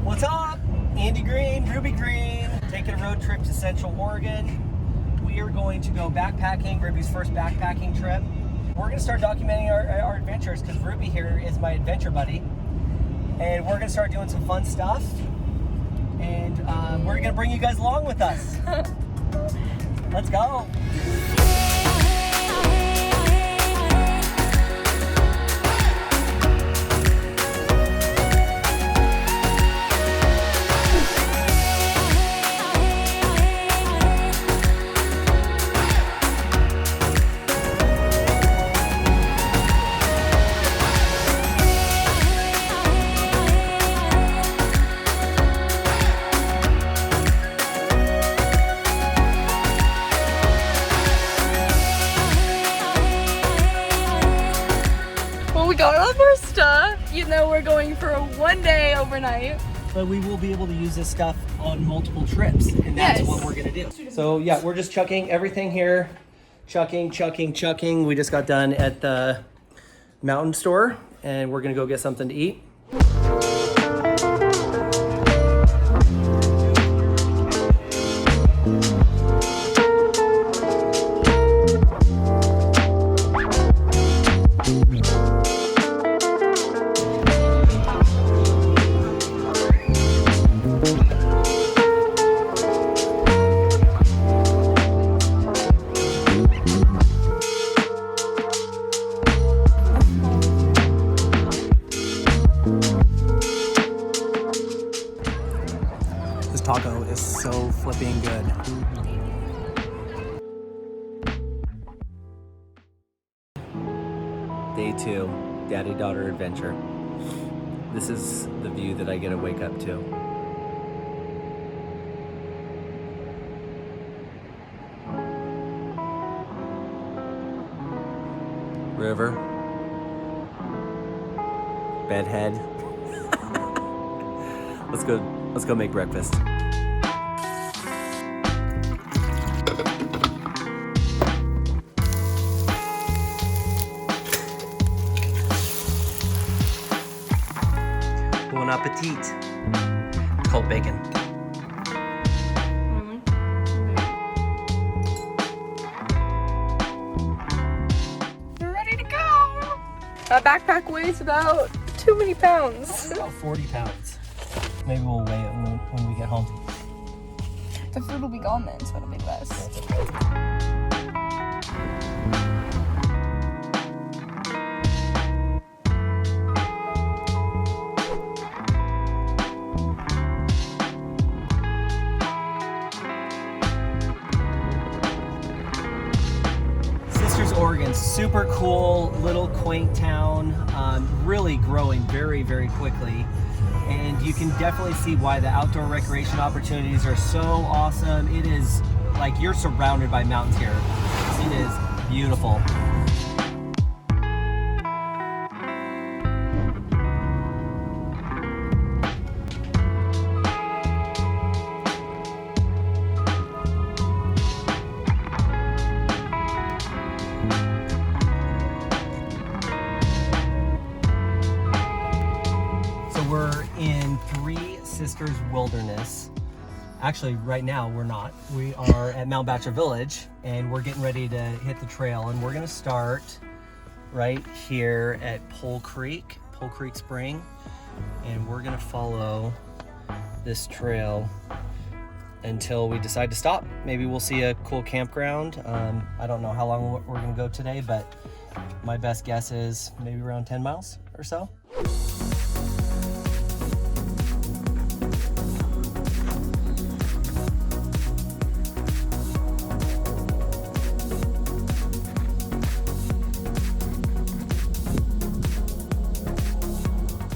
What's up? Andy Green, Ruby Green, taking a road trip to Central Oregon. We are going to go backpacking, Ruby's first backpacking trip. We're going to start documenting our adventures because Ruby here is my adventure buddy. And we're going to start doing some fun stuff. And we're going to bring you guys along with us. Let's go. We got all of our stuff, you know, we're going for a 1 day overnight. But we will be able to use this stuff on multiple trips, and that's what we're gonna do. So yeah, we're just chucking everything here. Chucking. We just got done at the mountain store, and we're gonna go get something to eat. This taco is so flipping good. Day 2, daddy-daughter adventure. This is the view that I get to wake up to. River. Bedhead. Let's go make breakfast. Bon appetit. It's called bacon. We're ready to go! That backpack weighs about too many pounds. About 40 pounds. Maybe we'll weigh it when we get home. The food will be gone then, so it'll be less. Oregon, super cool little quaint town, really growing very, very quickly, and you can definitely see why the outdoor recreation opportunities are so awesome. It is like you're surrounded by mountains here. It is beautiful. We're in Three Sisters Wilderness. Actually, right now we're not. We are at Mount Bachelor Village, and we're getting ready to hit the trail, and we're gonna start right here at Pole Creek Spring, and we're gonna follow this trail until we decide to stop. Maybe we'll see a cool campground. I don't know how long we're gonna go today, but my best guess is maybe around 10 miles or so.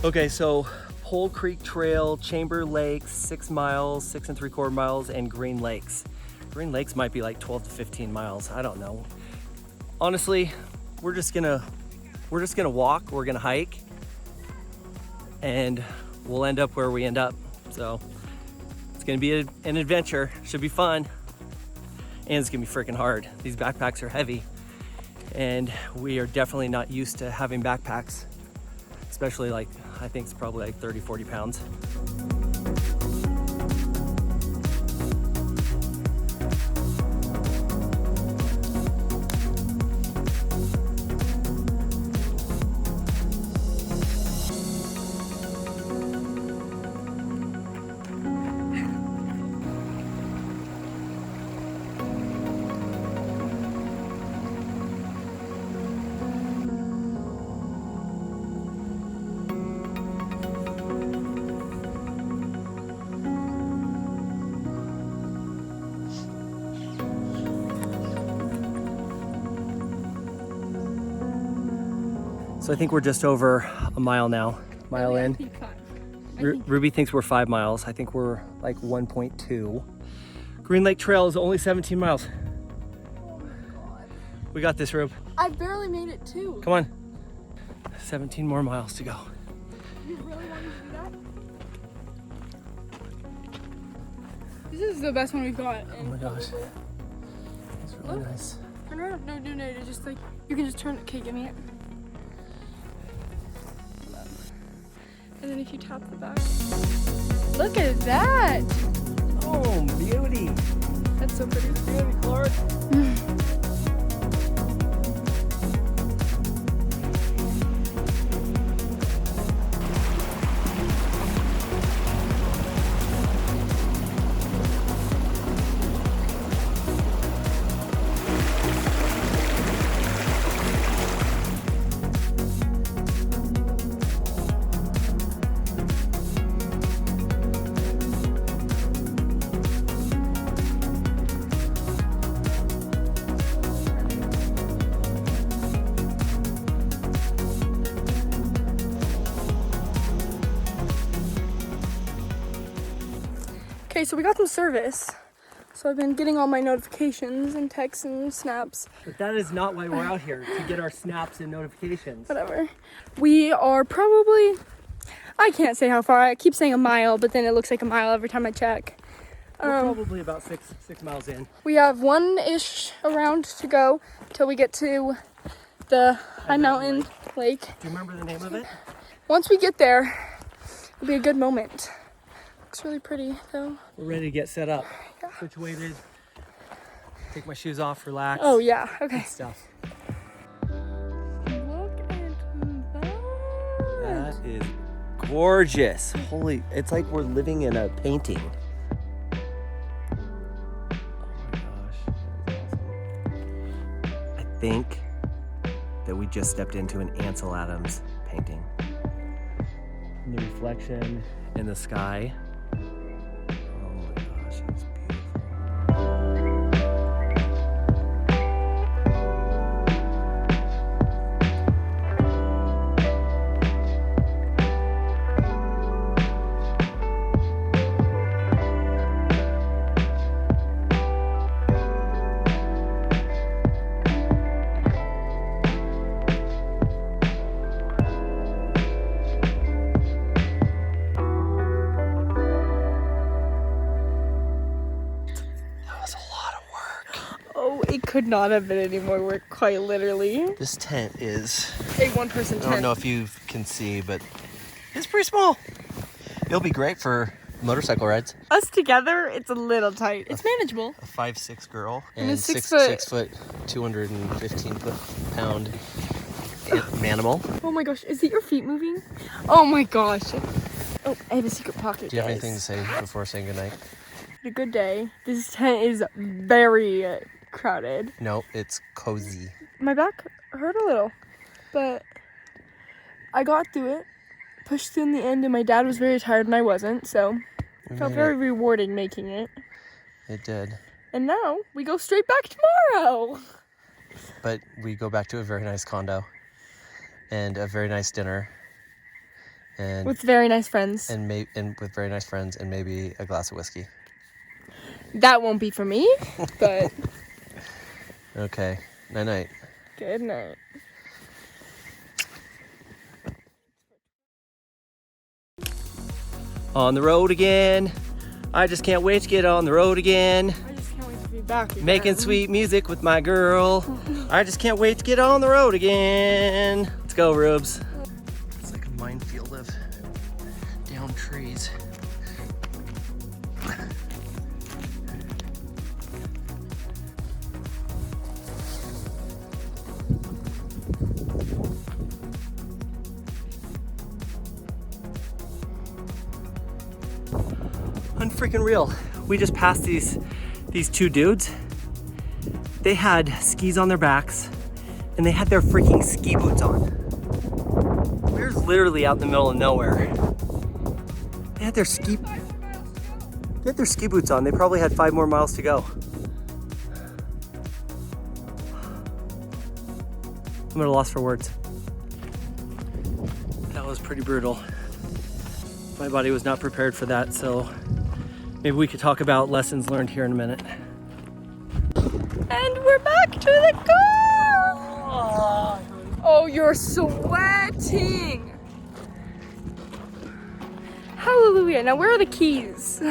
Okay, so Pole Creek Trail, Chamber Lakes, 6 miles, 6 3/4 miles, and Green Lakes. Green Lakes might be like 12 to 15 miles. I don't know. Honestly, we're just gonna walk, we're gonna hike, and we'll end up where we end up. So it's gonna be an adventure. Should be fun. And it's gonna be freaking hard. These backpacks are heavy, and we are definitely not used to having backpacks, especially like, I think it's probably like 30, 40 pounds. So I think we're just over a mile now, mile in. Ruby thinks we're 5 miles. I think we're like 1.2. Green Lake Trail is only 17 miles. Oh my God. We got this, Rube. I barely made it too. Come on. 17 more miles to go. You really want to do that? This is the best one we've got. Oh my gosh. It's really nice. Turn around. No, it's just like, you can just turn it. Okay, give me it. And then if you tap the back. Look at that. Oh, beauty. That's so pretty. Beauty, Clark. Okay, so we got some service. So I've been getting all my notifications and texts and snaps. But that is not why we're out here, to get our snaps and notifications. Whatever. We are probably, I can't say how far. I keep saying a mile, but then it looks like a mile every time I check. We're probably about six miles in. We have 1-ish around to go till we get to the high mountain lake. Do you remember the name of it? Once we get there, it'll be a good moment. Looks really pretty though. We're ready to get set up. Yeah. Situated. Take my shoes off, relax. Oh yeah, okay. Good stuff. Look at that. That is gorgeous. Holy, it's like we're living in a painting. Oh my gosh, that is awesome. I think that we just stepped into an Ansel Adams painting. And the reflection in the sky. Oh my gosh, it's beautiful. It could not have been any more work, quite literally. This tent is, A one-person tent. I don't know if you can see, but it's pretty small. It'll be great for motorcycle rides. Us together, it's a little tight. It's manageable. A 5'6" girl And and a 6 6 foot, 215 pound manimal. Oh my gosh, is it your feet moving? Oh my gosh. Oh, I have a secret pocket. Do you have guys. anything to say before saying goodnight? A good day. This tent is very crowded. No, it's cozy. My back hurt a little, but I got through it. Pushed through in the end, and my dad was very tired and I wasn't, so it felt very rewarding making it. It did. And now we go straight back tomorrow. But we go back to a very nice condo and a very nice dinner. And With very nice friends. and with very nice friends and maybe a glass of whiskey. That won't be for me, but Okay. Night night. good night. On the road again. I just can't wait to get on the road again. I just can't wait to be back again. Making sweet music with my girl. I just can't wait to get on the road again. Let's go, Rubes. It's like a minefield of down trees. Unfreaking real. We just passed these two dudes. They had skis on their backs and they had their freaking ski boots on. We're literally out in the middle of nowhere. They had their ski boots on. They probably had 5 more miles to go. I'm at a loss for words. was pretty brutal. My body was not prepared for that, so maybe we could talk about lessons learned here in a minute. And we're back to the car! Oh, you're sweating! Hallelujah. Now where are the keys?